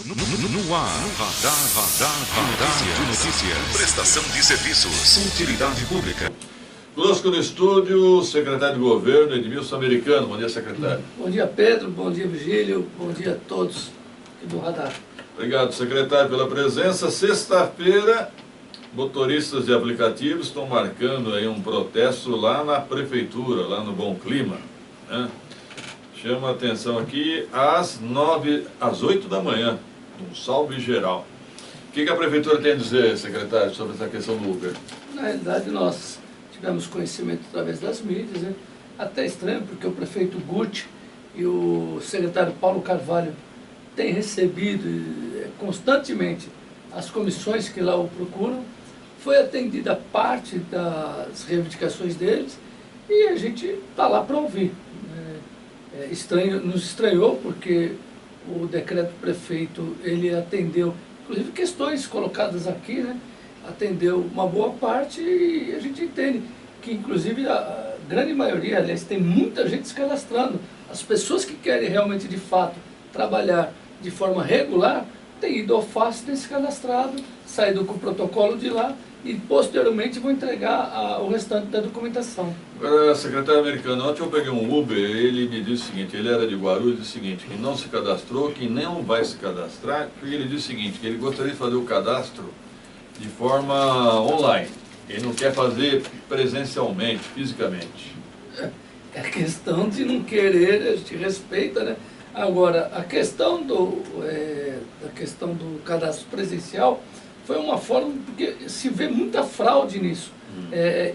No ar, Radar de Notícias. Prestação de serviços. Utilidade pública. Conosco no estúdio, o secretário de Governo, Edmilson Americano. Bom dia, secretário. Bom dia, Pedro. Bom dia, Vigílio. Bom dia a todos aqui do Radar. Obrigado, secretário, pela presença. Sexta-feira, motoristas de aplicativos estão marcando aí um protesto lá na prefeitura, lá no Bom Clima, né? Chama a atenção aqui às 8 da manhã, um salve geral. O que a prefeitura tem a dizer, secretário, sobre essa questão do Uber? Na realidade, nós tivemos conhecimento através das mídias, né? Até estranho, porque o prefeito Guti e o secretário Paulo Carvalho têm recebido constantemente as comissões que lá o procuram. Foi atendida parte das reivindicações deles e a gente está lá para ouvir. Nos estranhou porque o decreto do prefeito, ele atendeu, inclusive questões colocadas aqui, né? Atendeu uma boa parte e a gente entende que, inclusive, a grande maioria, aliás, tem muita gente se cadastrando. As pessoas que querem realmente, de fato, trabalhar de forma regular, têm ido ao FAS, têm se cadastrado, saído com o protocolo de lá e, posteriormente, vão entregar o restante da documentação. Agora, secretário Americano, ontem eu peguei um Uber, ele me disse o seguinte, ele era de Guarulhos, disse o seguinte, que não se cadastrou, que não vai se cadastrar, porque ele disse o seguinte, que ele gostaria de fazer o cadastro de forma online. Ele não quer fazer presencialmente, fisicamente. É questão de não querer, a gente respeita, né? Agora, a questão do cadastro presencial foi uma forma, porque se vê muita fraude nisso.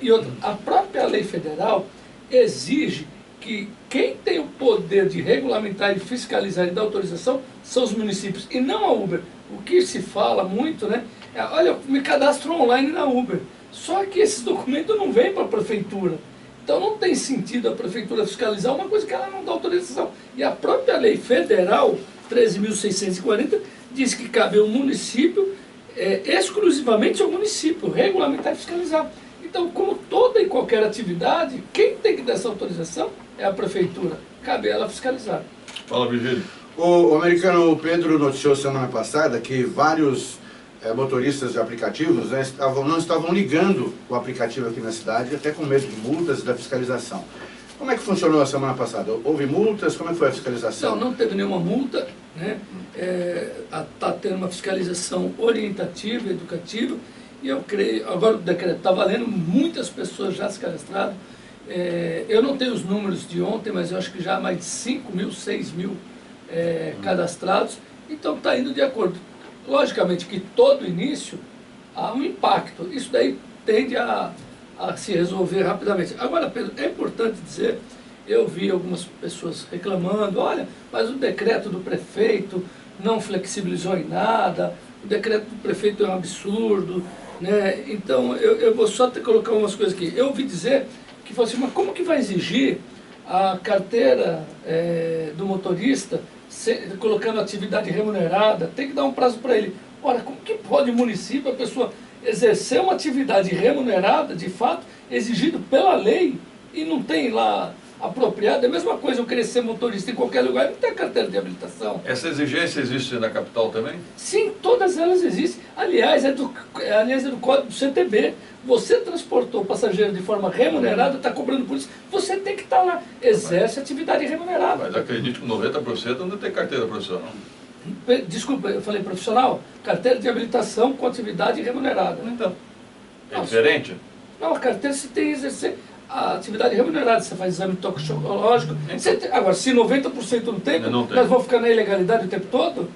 E outra, a própria lei federal exige que quem tem o poder de regulamentar e fiscalizar e dar autorização são os municípios, e não a Uber. O que se fala muito, né? Olha, eu me cadastro online na Uber. Só que esses documentos não vêm para a prefeitura. Então não tem sentido a prefeitura fiscalizar uma coisa que ela não dá autorização. E a própria lei federal, 13.640, diz que cabe ao município, exclusivamente ao município, regulamentar e fiscalizar. Então, como toda e qualquer atividade, quem tem que dar essa autorização é a prefeitura. Cabe ela fiscalizar. Fala, Virgílio. O americano Pedro noticiou semana passada que vários motoristas de aplicativos, né, não estavam ligando o aplicativo aqui na cidade, até com medo de multas e da fiscalização. Como é que funcionou a semana passada? Houve multas? Como é que foi a fiscalização? Não teve nenhuma multa, né? Está tendo uma fiscalização orientativa, educativa, e eu creio, agora o decreto está valendo, muitas pessoas já se cadastraram. Eu não tenho os números de ontem, mas eu acho que já há mais de 5 mil, 6 mil cadastrados, então está indo de acordo. Logicamente que todo início há um impacto, isso daí tende a se resolver rapidamente. Agora, Pedro, é importante dizer, eu vi algumas pessoas reclamando, olha, mas o decreto do prefeito não flexibilizou em nada, o decreto do prefeito é um absurdo, né? Então, eu vou só colocar umas coisas aqui. Eu ouvi dizer que falou assim, mas como que vai exigir a carteira do motorista colocando atividade remunerada? Tem que dar um prazo para ele. Ora, como que pode o município, a pessoa exercer uma atividade remunerada, de fato, exigido pela lei, e não tem lá apropriado? É a mesma coisa eu querer ser motorista em qualquer lugar, não tem carteira de habilitação. Essa exigência existe na capital também? Sim, todas elas existem. Aliás, é do código do CTB. Você transportou passageiro de forma remunerada, está cobrando por isso, você tem que estar lá. Exerce atividade remunerada. Mas acredito que 90% não tem carteira profissional. Desculpa, eu falei profissional? Carteira de habilitação com atividade remunerada. Então, é diferente? Não, a carteira você tem que exercer a atividade remunerada, você faz exame toxicológico. Agora, se 90% não tem, nós vamos ficar na ilegalidade o tempo todo?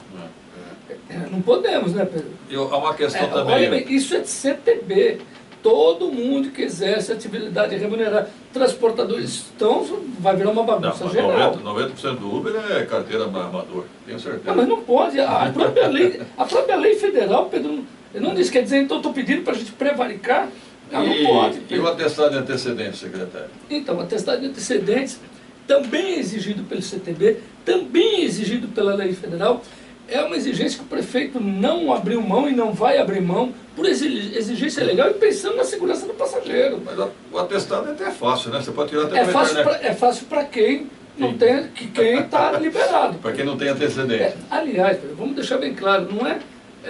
Não podemos, né, Pedro? Há uma questão também... Olha bem, isso é de CTB. Todo mundo que exerce atividade remunerada, transportadores, então vai virar uma bagunça geral. 90% do Uber é carteira amador, tenho certeza. Não, mas não pode. A própria lei federal, Pedro, não diz, quer dizer, então estou pedindo para a gente prevaricar. Não pode. E o atestado de antecedentes, secretário? Então, o atestado de antecedentes também é exigido pelo CTB, também é exigido pela lei federal. É uma exigência que o prefeito não abriu mão e não vai abrir mão por exigência legal e pensando na segurança do passageiro. Mas o atestado até é fácil, né? Você pode tirar até É fácil para quem não tem, que quem está liberado. Para quem não tem antecedente. Aliás, vamos deixar bem claro, não é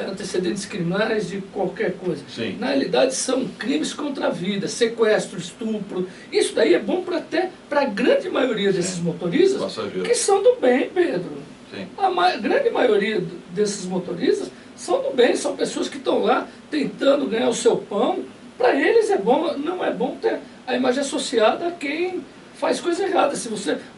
antecedentes criminais de qualquer coisa. Sim. Na realidade, são crimes contra a vida, sequestro, estupro. Isso daí é bom até para a grande maioria desses motoristas, Passageiros. que são do bem, Pedro. Sim. A grande maioria desses motoristas são do bem, são pessoas que estão lá tentando ganhar o seu pão. Para eles é bom, não é bom ter a imagem associada a quem faz coisa errada.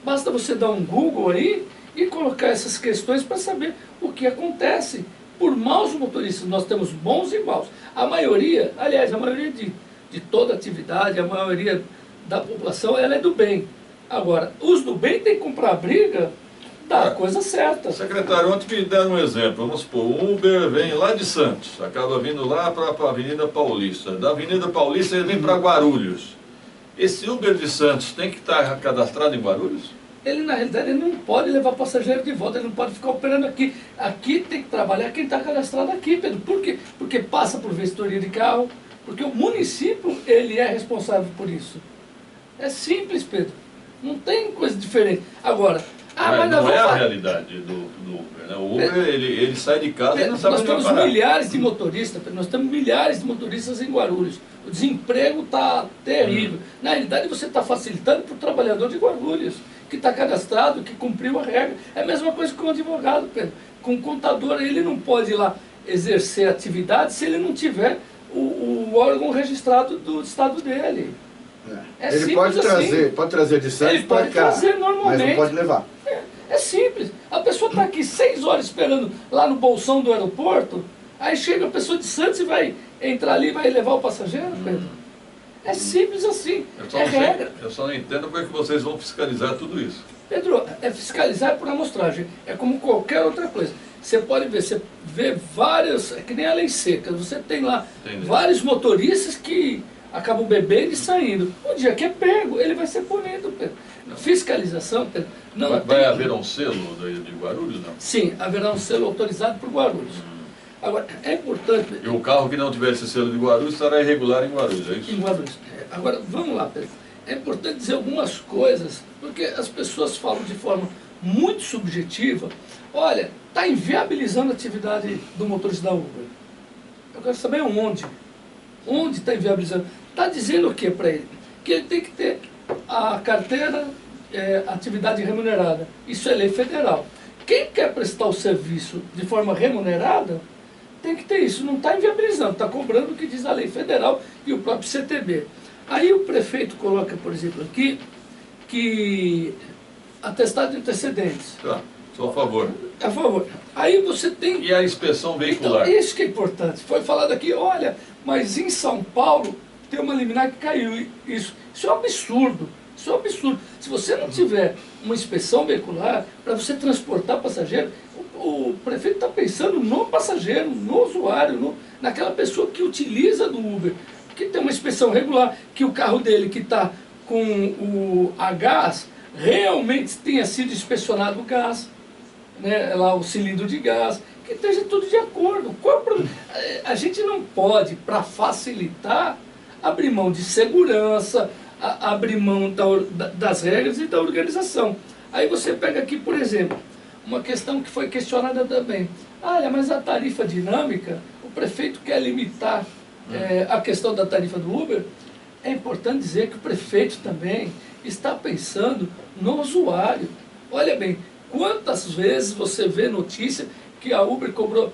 Basta você dar um Google aí e colocar essas questões para saber o que acontece. Por maus motoristas, nós temos bons e maus. A maioria, aliás, a maioria de toda atividade, a maioria da população, ela é do bem. Agora, os do bem têm que comprar a briga da coisa certa. Secretário, ontem me deram um exemplo. Vamos supor, o Uber vem lá de Santos, acaba vindo lá para a Avenida Paulista. Da Avenida Paulista ele vem para Guarulhos. Esse Uber de Santos tem que estar cadastrado em Guarulhos? Ele, na realidade, ele não pode levar passageiro de volta, ele não pode ficar operando aqui. Aqui tem que trabalhar quem está cadastrado aqui, Pedro. Por quê? Porque passa por vistoria de carro, porque o município, ele é responsável por isso. É simples, Pedro. Não tem coisa diferente. Agora, mas não é a realidade do Uber, né? O Uber, ele sai de casa e não sabe onde vai parar. Nós temos milhares de motoristas, Pedro. Nós temos milhares de motoristas em Guarulhos. O desemprego está terrível. Na realidade, você está facilitando para o trabalhador de Guarulhos, que está cadastrado, que cumpriu a regra. É a mesma coisa com o advogado, Pedro. Com o contador, ele não pode ir lá exercer atividade se ele não tiver o órgão registrado do estado dele. Ele pode trazer de Santos para cá, mas não pode levar. É simples. A pessoa está aqui 6 horas esperando lá no bolsão do aeroporto, aí chega a pessoa de Santos e vai entrar ali e vai levar o passageiro, Pedro. É simples assim, regra. Eu só não entendo como é que vocês vão fiscalizar tudo isso. Pedro, fiscalizar por amostragem, é como qualquer outra coisa. Você pode ver, você vê várias, é que nem a lei seca, você tem lá vários motoristas que acabam bebendo e saindo. O dia que é pego, ele vai ser punido, Pedro. Fiscalização, Pedro, não vai haver um selo de Guarulhos, não? Sim, haverá um selo autorizado por Guarulhos. Agora, é importante... E o carro que não tiver esse selo de Guarulhos estará irregular em Guarulhos, é isso? Em Guarulhos. Agora, vamos lá, Pedro. É importante dizer algumas coisas, porque as pessoas falam de forma muito subjetiva. Olha, está inviabilizando a atividade do motorista da Uber. Eu quero saber onde. Onde está inviabilizando? Está dizendo o que para ele? Que ele tem que ter a carteira, atividade remunerada. Isso é lei federal. Quem quer prestar o serviço de forma remunerada, tem que ter isso. Não está inviabilizando, está cobrando o que diz a lei federal e o próprio CTB. Aí o prefeito coloca, por exemplo, aqui, que atestado de antecedentes. Tá, sou a favor. A favor. Aí você tem... E a inspeção veicular? Então, isso que é importante. Foi falado aqui, olha, mas em São Paulo tem uma liminar que caiu. Isso é um absurdo. Isso é um absurdo. Se você não tiver uma inspeção veicular, para você transportar passageiro, o prefeito está pensando no passageiro, no usuário, naquela pessoa que utiliza do Uber, que tem uma inspeção regular, que o carro dele que está com a gás, realmente tenha sido inspecionado o gás, né, lá o cilindro de gás, que esteja tudo de acordo. A gente não pode, para facilitar, abrir mão de segurança, abrir mão das regras e da organização. Aí você pega aqui, por exemplo, uma questão que foi questionada também. Mas a tarifa dinâmica, o prefeito quer limitar a questão da tarifa do Uber. É importante dizer que o prefeito também está pensando no usuário. Olha bem, quantas vezes você vê notícia que a Uber cobrou,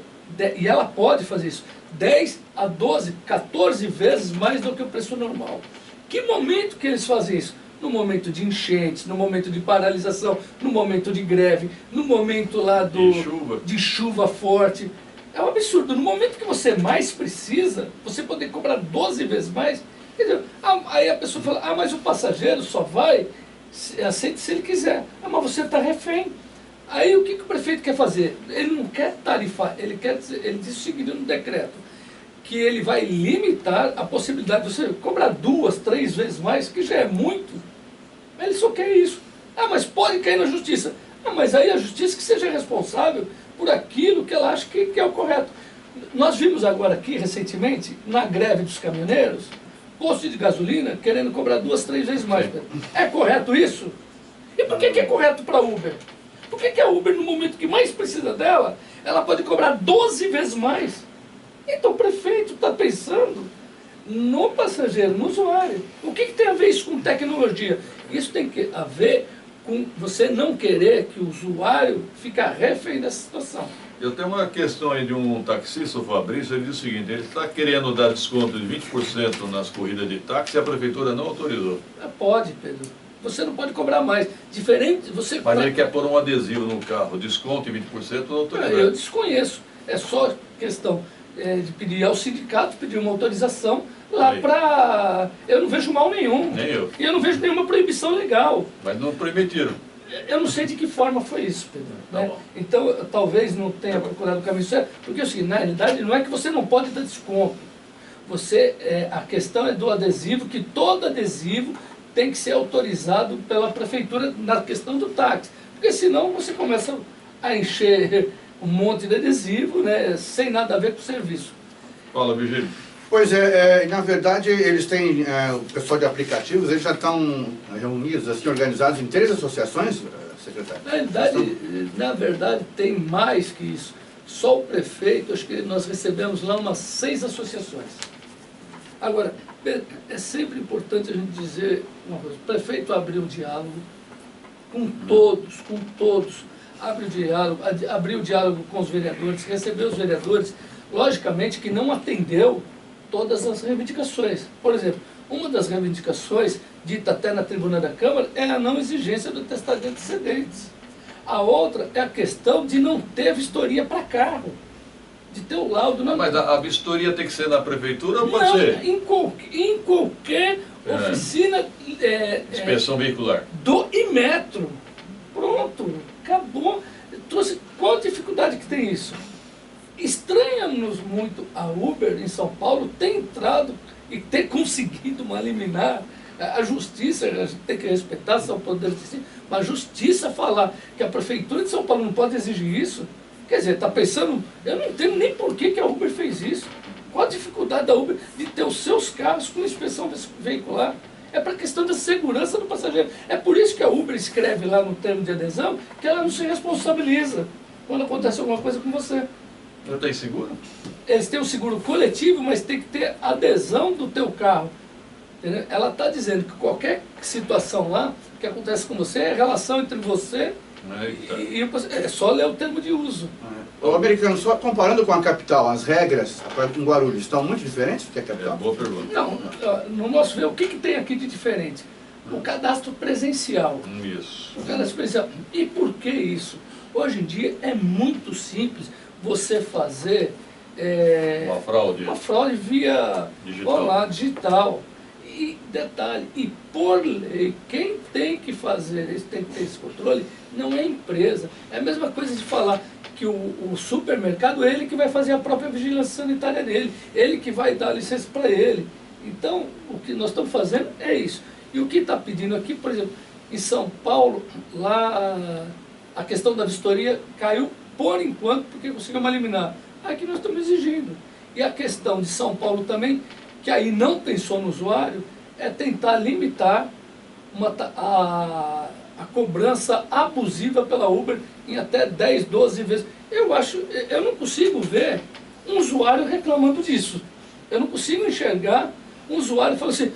e ela pode fazer isso, 10 a 12, 14 vezes mais do que o preço normal. Que momento que eles fazem isso? No momento de enchentes, no momento de paralisação, no momento de greve, no momento lá de chuva forte. É um absurdo. No momento que você mais precisa, você poder cobrar 12 vezes mais. Quer dizer, aí a pessoa fala, mas o passageiro só vai, aceite se ele quiser. Mas você está refém. Aí o que o prefeito quer fazer? Ele não quer tarifar, ele diz o seguinte no decreto, que ele vai limitar a possibilidade de você cobrar 2, 3 vezes mais, que já é muito. Ele só quer isso. Mas pode cair na justiça. Mas aí a justiça que seja responsável por aquilo que ela acha que é o correto. Nós vimos agora aqui, recentemente, na greve dos caminhoneiros, posto de gasolina querendo cobrar 2, 3 vezes mais. É correto isso? E por que é correto para a Uber? Por que a Uber, no momento que mais precisa dela, ela pode cobrar 12 vezes mais? Então o prefeito está pensando no passageiro, no usuário. O que tem a ver isso com tecnologia? Isso tem que a ver com você não querer que o usuário fique refém dessa situação. Eu tenho uma questão aí de um taxista, o Fabrício, ele diz o seguinte, ele está querendo dar desconto de 20% nas corridas de táxi e a prefeitura não autorizou. Pode, Pedro. Você não pode cobrar mais. Diferente, você... Mas ele quer pôr um adesivo no carro, desconto em 20% não autorizou. Eu desconheço. É só questão de pedir ao sindicato, pedir uma autorização lá para... Eu não vejo mal nenhum. Nem eu. E eu não vejo nenhuma proibição legal. Mas não permitiram. Eu não sei de que forma foi isso, Pedro. Né? Então, talvez não tenha procurado o caminho certo, porque assim, na realidade, não é que você não pode dar desconto. A questão é do adesivo, que todo adesivo tem que ser autorizado pela prefeitura na questão do táxi. Porque senão você começa a encher um monte de adesivo, né, sem nada a ver com o serviço. Fala, Virgílio. Pois na verdade, eles têm, o pessoal de aplicativos, eles já estão reunidos, assim, organizados em 3 associações, secretário? Na verdade, tem mais que isso. Só o prefeito, acho que nós recebemos lá umas 6 associações. Agora, é sempre importante a gente dizer uma coisa, o prefeito abriu o diálogo com todos, abriu o diálogo com os vereadores, recebeu os vereadores, logicamente que não atendeu todas as reivindicações. Por exemplo, uma das reivindicações, dita até na tribuna da Câmara, é a não exigência do atestado de antecedentes. A outra é a questão de não ter vistoria para carro, de ter o laudo. Não... Mas a vistoria tem que ser na prefeitura ou pode ser? Em qualquer oficina... inspeção veicular. Do Inmetro. Pronto, acabou. Qual a dificuldade que tem isso? Estranha-nos muito a Uber em São Paulo ter entrado e ter conseguido uma liminar. A justiça, a gente tem que respeitar São Paulo, mas a justiça falar que a prefeitura de São Paulo não pode exigir isso, quer dizer, está pensando, eu não entendo nem por que a Uber fez isso. Qual a dificuldade da Uber de ter os seus carros com inspeção veicular? É para a questão da segurança do passageiro. É por isso que a Uber escreve lá no termo de adesão que ela não se responsabiliza quando acontece alguma coisa com você. Não tem seguro? Eles têm um seguro coletivo, mas tem que ter adesão do teu carro. Entendeu? Ela está dizendo que qualquer situação lá que acontece com você é relação entre você e é só ler o termo de uso. O americano, só comparando com a capital, as regras em Guarulhos estão muito diferentes do que a capital? Boa pergunta. Não, no nosso ver, o que tem aqui de diferente? O cadastro presencial. Isso. O cadastro presencial. E por que isso? Hoje em dia é muito simples você fazer uma fraude via digital. Digital. E detalhe, e por lei, quem tem que fazer isso, tem que ter esse controle, não é a empresa. É a mesma coisa de falar que o supermercado é ele que vai fazer a própria vigilância sanitária dele, ele que vai dar licença para ele. Então, o que nós estamos fazendo é isso. E o que está pedindo aqui, por exemplo, em São Paulo, lá a questão da vistoria caiu por enquanto, porque conseguiu uma liminar. Aqui nós estamos exigindo. E a questão de São Paulo também, que aí não pensou no usuário, é tentar limitar a cobrança abusiva pela Uber em até 10, 12 vezes. Eu não consigo ver um usuário reclamando disso. Eu não consigo enxergar um usuário falando assim,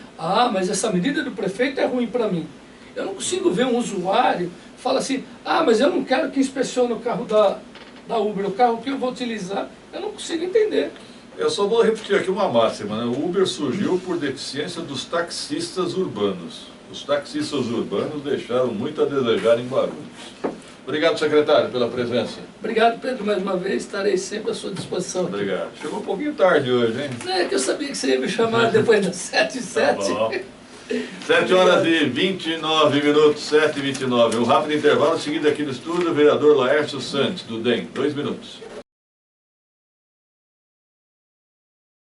mas essa medida do prefeito é ruim para mim. Eu não consigo ver um usuário falar assim, mas eu não quero que inspecione o carro da Uber, o carro que eu vou utilizar. Eu não consigo entender. Eu só vou repetir aqui uma máxima, né? O Uber surgiu por deficiência dos taxistas urbanos. Os taxistas urbanos deixaram muito a desejar em Guarulhos. Obrigado, secretário, pela presença. Obrigado, Pedro, mais uma vez. Estarei sempre à sua disposição. Obrigado. Chegou um pouquinho tarde hoje, hein? É que eu sabia que você ia me chamar depois das 7h07. Tá bom. 7h29, 7h29. Um rápido intervalo, seguido aqui no estúdio, o vereador Laércio Santos, do DEM. 2 minutos.